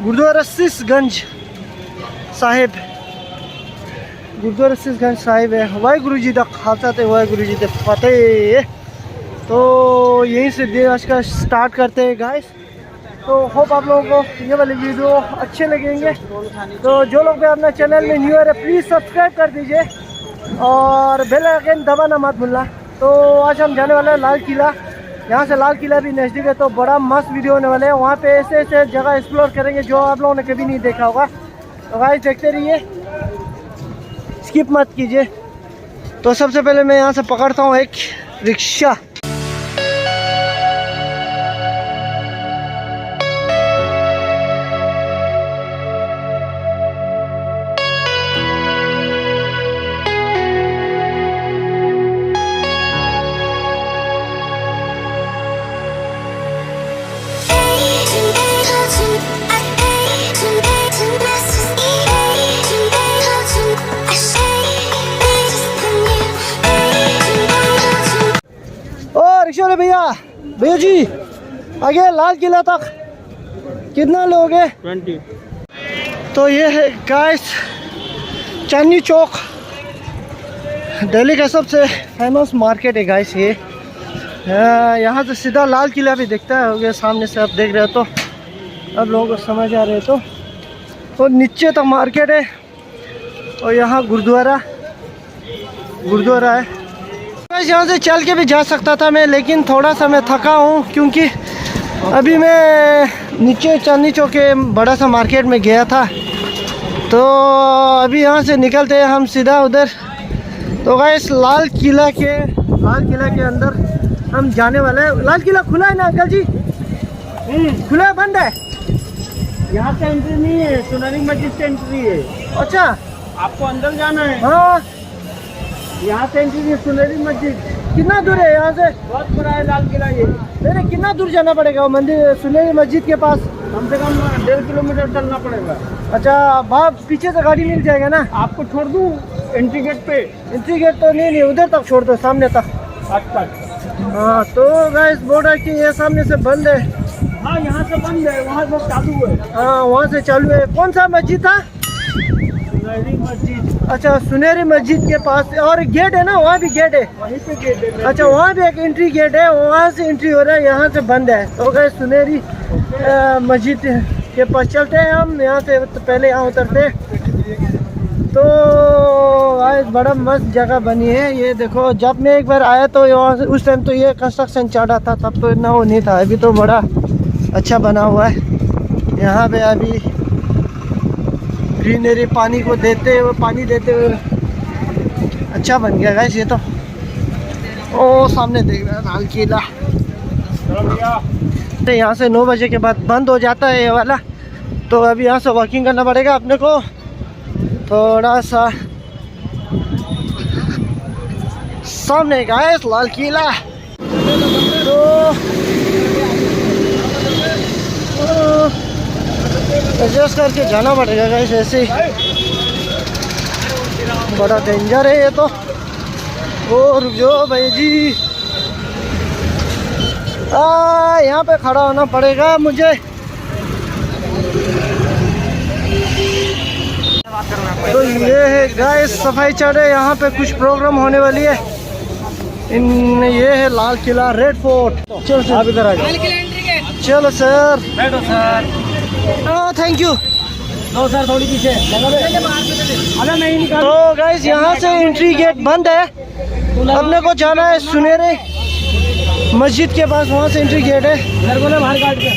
गुरुद्वारा शीशगंज साहिब, गुरुद्वारा शीशगंज साहिब है। वाहिगुरु जी का खालसा थे, वाहिगुरु जी के फतेह। तो यहीं से दिन आज का स्टार्ट करते हैं गाइस। तो होप आप लोगों को ये वाली वीडियो अच्छे लगेंगे। तो जो लोग भी अपना चैनल में न्यू है प्लीज़ सब्सक्राइब कर दीजिए और बेल आइकन दबाना मत भूलना। तो आज हम जाने वाले हैं लाल किला। यहाँ से लाल किला भी नज़दीक है, तो बड़ा मस्त वीडियो होने वाले हैं। वहाँ पे ऐसे ऐसे जगह एक्सप्लोर करेंगे जो आप लोगों ने कभी नहीं देखा होगा। तो गाइस देखते रहिए, स्किप मत कीजिए। तो सबसे पहले मैं यहाँ से पकड़ता हूँ एक रिक्शा। रिक्शा वाले भैया, भैया जी आगे लाल किला तक कितना लोग हैं? 20। तो ये है गाइस चांदनी चौक, दिल्ली का सबसे फेमस मार्केट है गाइस ये। यहाँ से सीधा लाल किला भी दिखता है, हो गया सामने से आप देख रहे हो तो अब लोगों को समझ आ रहे हो तो नीचे तक मार्केट है और यहाँ गुरुद्वारा है। यहाँ से चल के भी जा सकता था मैं, लेकिन थोड़ा सा मैं थका हूँ क्योंकि अभी मैं नीचे चांदनी चौक के बड़ा सा मार्केट में गया था। तो अभी यहाँ से निकलते हैं हम सीधा उधर। तो गाइस लाल किला के अंदर हम जाने वाले हैं। लाल किला खुला है ना अंकल जी? खुला है, बंद है? यहाँ से एंट्री नहीं है, सुनारी मस्जिद से एंट्री है। अच्छा, आपको अंदर जाना है। हाँ यहाँ से एंट्री है सुनहरी मस्जिद। कितना दूर है यहाँ से? बहुत बड़ा है लाल किला ये। मेरे कितना दूर जाना पड़ेगा वो मंदिर सुनहरी मस्जिद के पास? कम से कम 1.5 किलोमीटर चलना पड़ेगा। अच्छा, वहाँ पीछे से गाड़ी मिल जाएगा ना? आपको छोड़ दूँ एंट्री गेट पे? एंट्री गेट तो नहीं, उधर तक छोड़ दो, सामने तक। अच्छा। हाँ तो गाइस बोल रहा है कि ये सामने से बंद है। हाँ यहाँ से बंद है, वहाँ से चालू है। हाँ वहाँ से चालू है। कौन सा मस्जिद था? सुनहरी मस्जिद। अच्छा, सुनहरी मस्जिद के पास। और गेट है ना, वहाँ भी गेट है? वहीं पे गेट है। अच्छा, वहाँ भी एक एंट्री गेट है, वहाँ से एंट्री हो रहा है, यहाँ से बंद है। तो गाइस सुनहरी मस्जिद के पास चलते हैं हम। यहाँ से तो पहले यहाँ उतरते। तो गाइस बड़ा मस्त जगह बनी है ये। देखो जब मैं एक बार आया तो यहाँ से उस टाइम तो ये कंस्ट्रक्शन चल रहा था, तब तो इतना वो नहीं था। अभी तो बड़ा अच्छा बना हुआ है। यहाँ पे अभी ग्रीनरी पानी देते हुए अच्छा बन गया गाइस ये तो। ओ सामने देख रहे हैं लाल किला। तो यहाँ से 9 बजे के बाद बंद हो जाता है ये वाला। तो अभी यहाँ से वॉकिंग करना पड़ेगा अपने को थोड़ा सा। सामने गाइस लाल किला। तो एडजस्ट करके जाना पड़ेगा गाइस ऐसे ही, बड़ा डेंजर है ये तो। और जो भाई जी यहाँ पे खड़ा होना पड़ेगा मुझे। तो ये है गाइस सफाई चढ़े, यहाँ पे कुछ प्रोग्राम होने वाली है। ये है लाल किला, रेड फोर्ट। चलो सर, आप इधर आ जाओ। चलो सर, बैठो sir. Thank you. No sir, थोड़ी पीछे। अरे नहीं निकाल। तो गाइस यहाँ से एंट्री गेट बंद है, अपने को जाना है सुनहरे मस्जिद के पास, वहाँ से एंट्री गेट है। घर को ना बाहर काट के।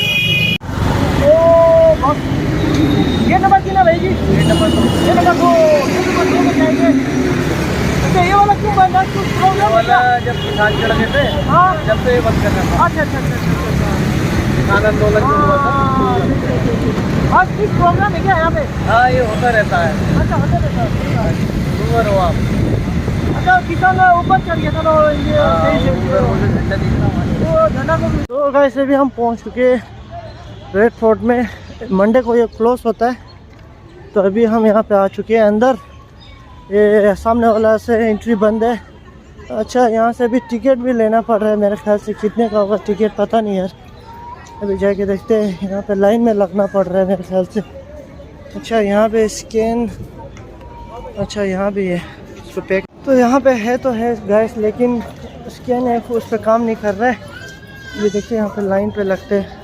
गेट नंबर कितना भाई जी? गेट नंबर 2 में जाएंगे। अच्छा ये वाला क्यों बंद है? कुछ प्रॉब्लम वाला जब किसान चढ़ गए थे, हाँ जब तो ये बंद करना था। अच्छा। किसान आंदोलन जो हुआ था। आज कुछ प्रॉब्लम है क्या यहाँ पे? हाँ ये होता रहता है। अच्छा होता रहता है। दूर हो आप। अच्छा किसान ऊपर चढ़ गया था तो ये तो गाइस अभी हम पहुँच चुके रेड फोर्ट में। मंडे को ये क्लोज होता है, तो अभी हम यहाँ पे आ चुके हैं अंदर। ये सामने वाला से एंट्री बंद है। अच्छा यहाँ से भी टिकट भी लेना पड़ रहा है मेरे ख्याल से। कितने का होगा टिकट पता नहीं यार। अभी जाके देखते हैं। यहाँ पे लाइन में लगना पड़ रहा है मेरे ख्याल से। अच्छा यहाँ पे स्कैन, अच्छा यहाँ भी है इसको पैक। तो यहाँ पे है तो है गैस, लेकिन स्कैन है उस पर काम नहीं कर रहा है। ये देखिए यहाँ पे लाइन पे लगते हैं।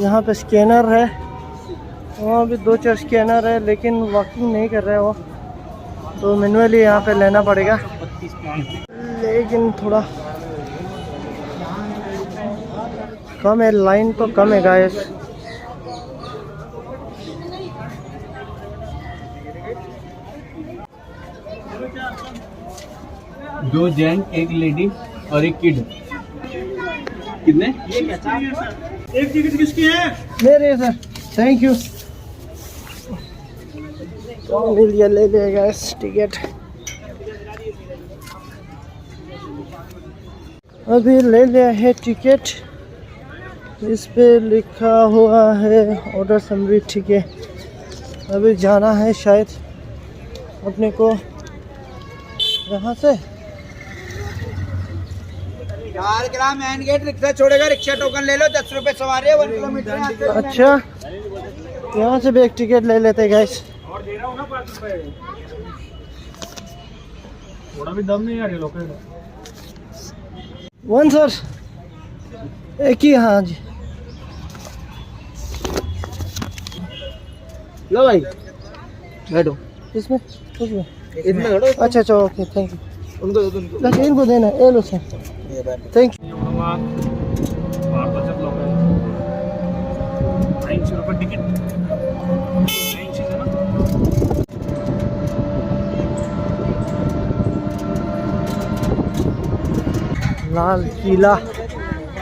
यहाँ पे स्कैनर है, वहाँ भी 2-4 स्कैनर है, लेकिन वर्किंग नहीं कर रहा है वो, तो मैनुअली यहाँ पे लेना पड़ेगा। लेकिन थोड़ा कम है, लाइन तो कम है गाइस। दो जेंट, एक लेडी और एक किड। कितने? एक टिकट किसकी है? मेरे सर, थैंक यू। मिल गया, ले लिया गैस टिकट। अभी ले लिया है टिकट, इस पे लिखा हुआ है ऑर्डर समरी, ठीक है। अभी जाना है शायद अपने को यहाँ से। 4 ग्राम मेन गेट, रिक्शा छोड़ेगा, रिक्शा टोकन ले लो, 10 रुपए सवारी है, 1 किलोमीटर। अच्छा यहाँ से भी एक टिकट ले लेते हैं गाइस। और दे रहा हूँ ना 5 रुपए, थोड़ा भी दम नहीं आ रही लोग। 1 सर, एक ही, हाँ जी। लो भाई बैठो इसमें उसमें इसमें बैठो। अच्छा अच्छा, ओके, थैंक यू। उनको दो, उनको लेकिन इनको देना है, ये लो सर, थैंक यू। 80 रुपये टिकट। लाल किला,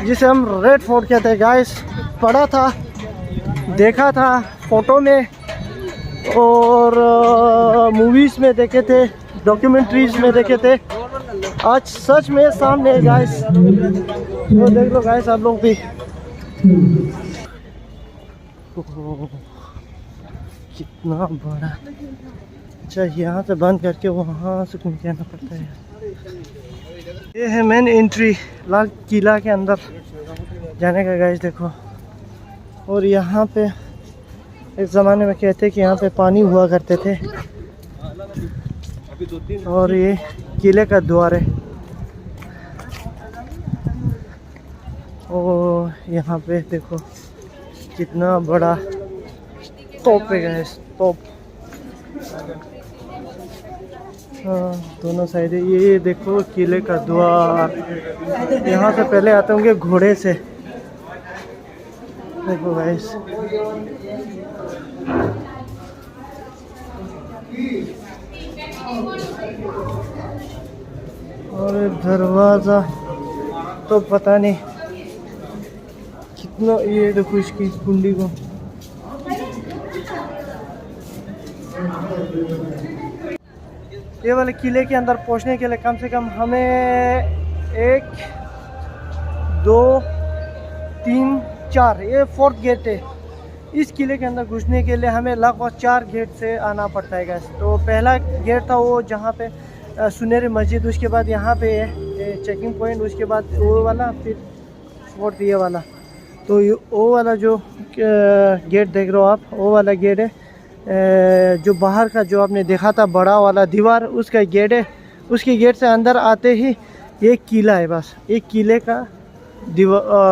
जिसे हम रेड फोर्ट कहते हैं गाइस, पढ़ा था, देखा था फोटो में और मूवीज़ में देखे थे, डॉक्यूमेंट्रीज में देखे थे। आज सच में सामने है गाइस, तो देख लो गाइस आप लोग भी। ओह, कितना बड़ा। अच्छा यहाँ से बंद करके वहाँ से घूम के आना पड़ता है। ये है मेन एंट्री लाल किला के अंदर जाने का गाइस, देखो। और यहाँ पे एक ज़माने में कहते कि यहाँ पे पानी हुआ करते थे, और ये किले का द्वार है। और यहाँ पे देखो कितना बड़ा तोप है गाइस, तोप। हाँ, दोनों साइड है। ये देखो किले का द्वार, यहाँ से पहले आते होंगे घोड़े से। देखो गाइस, और दरवाज़ा तो पता नहीं कितना, ये देखो इसकी कुंडी को। ये वाले किले के अंदर पहुंचने के लिए कम से कम हमें 1 2 3 4, ये 4th गेट है। इस किले के अंदर घुसने के लिए हमें लगभग 4 गेट से आना पड़ता है गैस। तो पहला गेट था वो जहाँ पे सुनहरी मस्जिद, उसके बाद यहाँ पे है चेकिंग पॉइंट, उसके बाद वो वाला, फिर फोर्थ ये वाला। तो वो वाला जो गेट देख रहे हो आप, वो वाला गेट है जो बाहर का, जो आपने देखा था बड़ा वाला दीवार, उसका गेट है। उसके गेट से अंदर आते ही ये किला है, बस एक किले का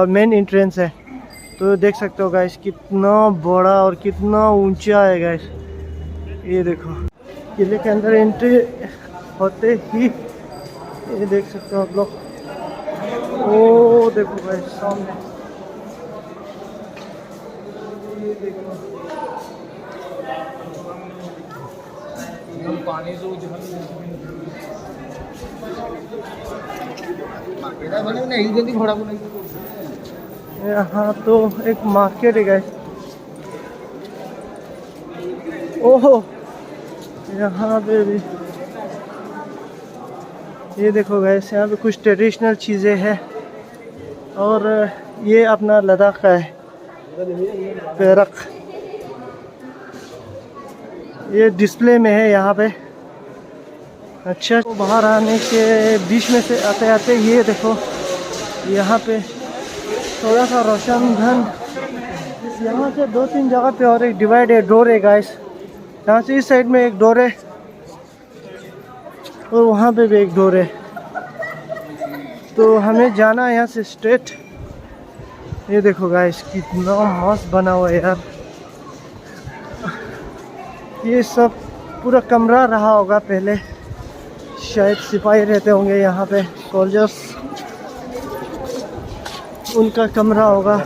मेन एंट्रेंस है। तो देख सकते हो गाइस कितना बड़ा और कितना ऊंचा है गाइस। ये देखो किले के अंदर एंट्री होते ही ये देख सकते हो आप लोग। ओ देखो गाइस सामने, ये देखो पानी से यहाँ तो एक मार्केट है गाइस। ओहो, यहाँ पे भी ये देखो गाइस, यहाँ पे कुछ ट्रेडिशनल चीज़ें हैं। और ये अपना लद्दाख का है पेरक, ये डिस्प्ले में है यहाँ पे। अच्छा, तो बाहर आने के बीच में से आते आते ये देखो यहाँ पे थोड़ा सा रोशन धन यहाँ से 2-3 जगह पे और एक डिवाइड है, डोर है गाइस। यहाँ से इस साइड में एक डोर है और वहाँ पे भी एक डोर है। तो हमें जाना है यहाँ से स्ट्रेट। ये देखो गाइस कितना मस्त बना हुआ है यार। ये सब पूरा कमरा रहा होगा पहले, शायद सिपाही रहते होंगे यहाँ पे, सोल्जर्स, उनका कमरा होगा।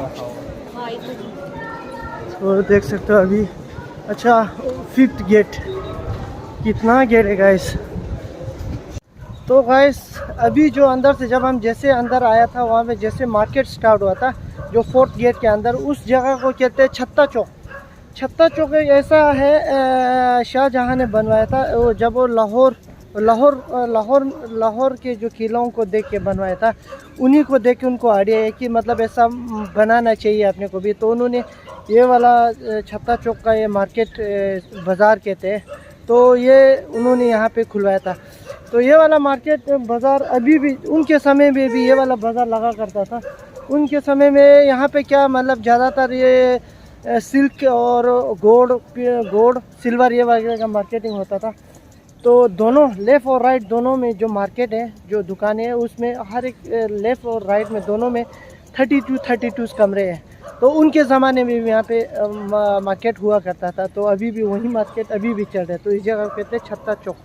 और देख सकते हो अभी, अच्छा 5th गेट, कितना गेट है गाइस। तो गाइस अभी जो अंदर से जब हम जैसे अंदर आया था वहाँ पे जैसे मार्केट स्टार्ट हुआ था जो 4th गेट के अंदर, उस जगह को कहते हैं छत्ता चौक। छत्ता चौक ऐसा है शाहजहाँ ने बनवाया था, वो जब वो लाहौर के जो किलों को देख के बनवाया था, उन्हीं को देख के उनको आइडिया है कि मतलब ऐसा बनाना चाहिए अपने को भी। तो उन्होंने ये वाला छत्ता चौक का ये मार्केट बाज़ार कहते हैं, तो ये उन्होंने यहाँ पे खुलवाया था। तो ये वाला मार्केट बाज़ार अभी भी, उनके समय में भी ये वाला बाज़ार लगा करता था। उनके समय में यहाँ पे क्या मतलब ज़्यादातर ये सिल्क और गोल्ड सिल्वर ये वगैरह का मार्केटिंग होता था। तो दोनों लेफ़्ट और राइट दोनों में जो मार्केट है, जो दुकानें हैं, उसमें हर एक लेफ़्ट और राइट में दोनों में 32 कमरे हैं। तो उनके ज़माने में भी यहाँ पे मार्केट हुआ करता था। तो अभी भी वही मार्केट अभी भी चल रहा है। तो इस जगह कहते हैं छत्ता चौक।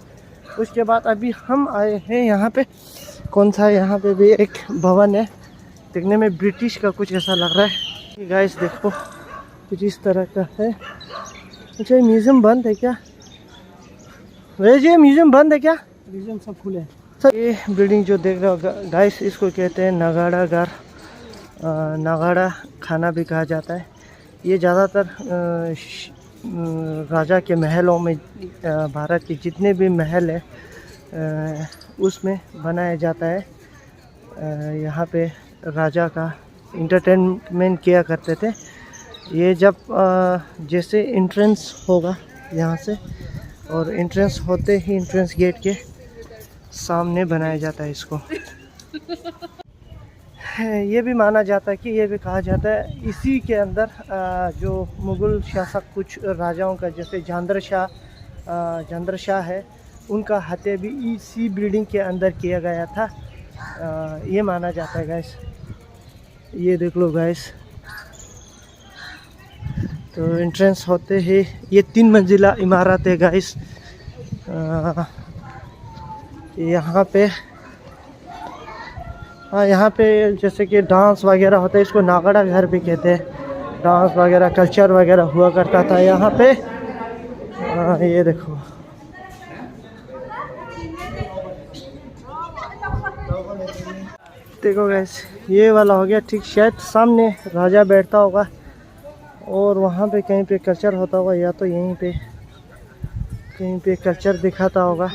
उसके बाद अभी हम आए हैं यहाँ पे, कौन सा, यहाँ पे भी एक भवन है, देखने में ब्रिटिश का कुछ ऐसा लग रहा है। गाइस देखो कुछ इस तरह का है। अच्छा ये म्यूज़ियम बंद है क्या? वैसे ये म्यूज़ियम बंद है क्या? म्यूज़ियम सब खुले हैं सर। ये बिल्डिंग जो देख रहे हो गाइस, इसको कहते हैं नगाड़ा घर, नगाड़ा खाना भी कहा जाता है। ये ज़्यादातर राजा के महलों में, भारत के जितने भी महल है उसमें बनाया जाता है। यहाँ पे राजा का इंटरटेनमेंट किया करते थे। ये जब जैसे एंट्रेंस होगा यहाँ से, और एंट्रेंस होते ही एंट्रेंस गेट के सामने बनाया जाता है इसको। ये भी माना जाता है कि ये भी कहा जाता है इसी के अंदर जो मुग़ल शासक कुछ राजाओं का, जैसे जहांगीर शाह है, उनका हत्या भी इसी बिल्डिंग के अंदर किया गया था, ये माना जाता है गाइस। ये देख लो गाइस। तो एंट्रेंस होते ही ये 3 मंजिला इमारत है गाइस। यहाँ पे, हाँ यहाँ पे जैसे कि डांस वगैरह होता है, इसको नागड़ा घर भी कहते हैं। डांस वगैरह कल्चर वगैरह हुआ करता था यहाँ पे। ये देखो देखो गैस, ये वाला हो गया ठीक। शायद सामने राजा बैठता होगा और वहाँ पे कहीं पे कल्चर होता होगा, या तो यहीं पे कहीं पे कल्चर दिखाता होगा।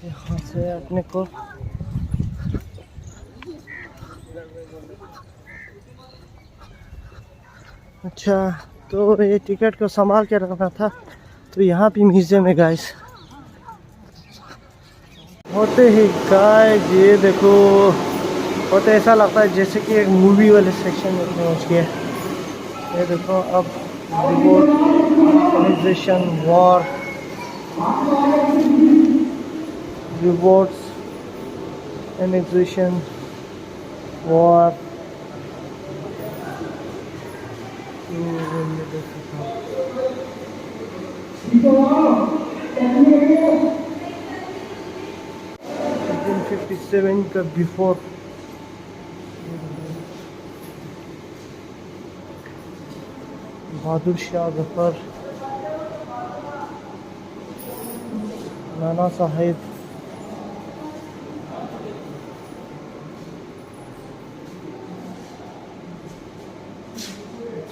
यहाँ से अपने को अच्छा, तो ये टिकट को संभाल के रखना था। तो यहाँ पे म्यूजियम है गाइस। होते ही गाइस ये देखो, होते ऐसा लगता है जैसे कि एक मूवी वाले सेक्शन में पहुँच गए। ये देखो अब reward war, rewards annexation war. Nineteen 57 का before. Bahadur Shah Zafar, Nana Saheb,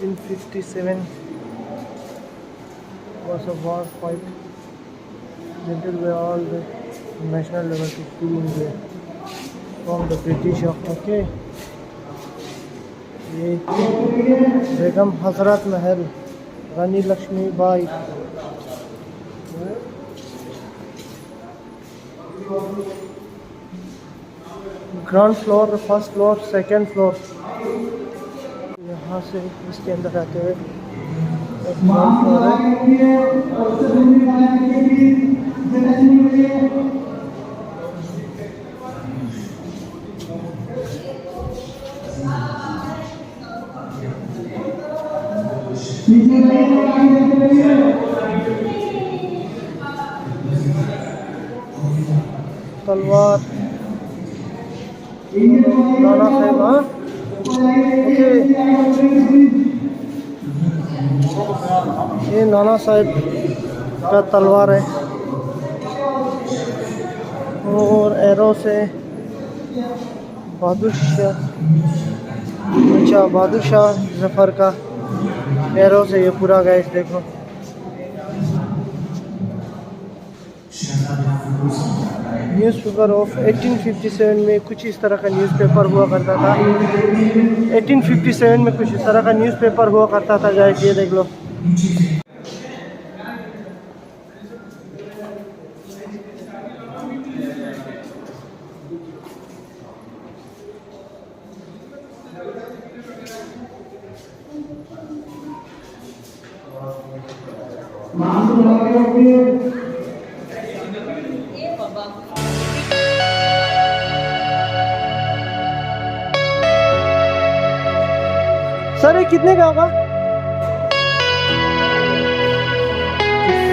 in 57 was a war fight gentle by all the national level to free India from the British. Okay, ये Begum Hazrat Mahal, Rani Lakshmibai, ground floor, first floor, second floor. यहाँ से इसके अंदर आते हुए ground floor है। तलवार नाना साहेब, हाँ ओके, ये नाना साहेब का तलवार है और एरो से बहादुर शाह, अच्छा बहादुर शाह जफर का एरो से ये पूरा गाइस देखो। न्यूज़पेपर ऑफ 1857 में कुछ इस तरह का न्यूज़पेपर हुआ करता था। 1857 में कुछ इस तरह का न्यूज़पेपर हुआ करता था गाइस, ये देख लो। सर ये कितने का होगा?